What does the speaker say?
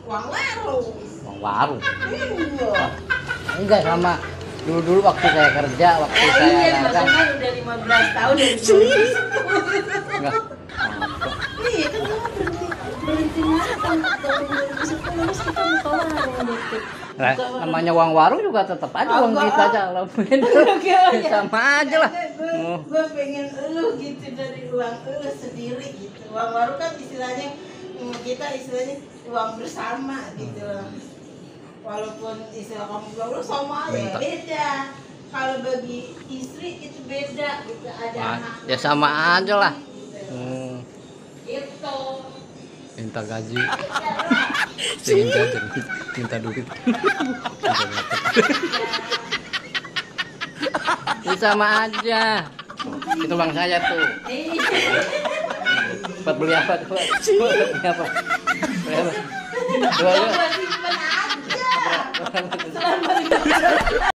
Uang warung. Uang warung. Iya. Enggak sama dulu waktu saya kerja, waktu saya Iya, dagang. kan udah 15 tahun dari dulu. Enggak. Iya kan kamu berhenti makan tahun 2010 terus kita buka warung gitu. Nah, namanya uang warung juga tetap aja uang kita aja lah. Sama aja lah. Gue pengen lu gitu dari uang lu sendiri gitu. Uang warung kan istilahnya kita istilahnya uang bersama gitu loh. Walaupun istilah kamu bilang lu sama aja beda. Kalau bagi istri itu beda gitu ada anak. Ya sama aja lah. Itu Minta gaji. Minta duit. Ya sama aja. Itu bang saya tuh. Buat beli apa tuh? Beli apa? Beli apa? Dua, simpen aja. Selama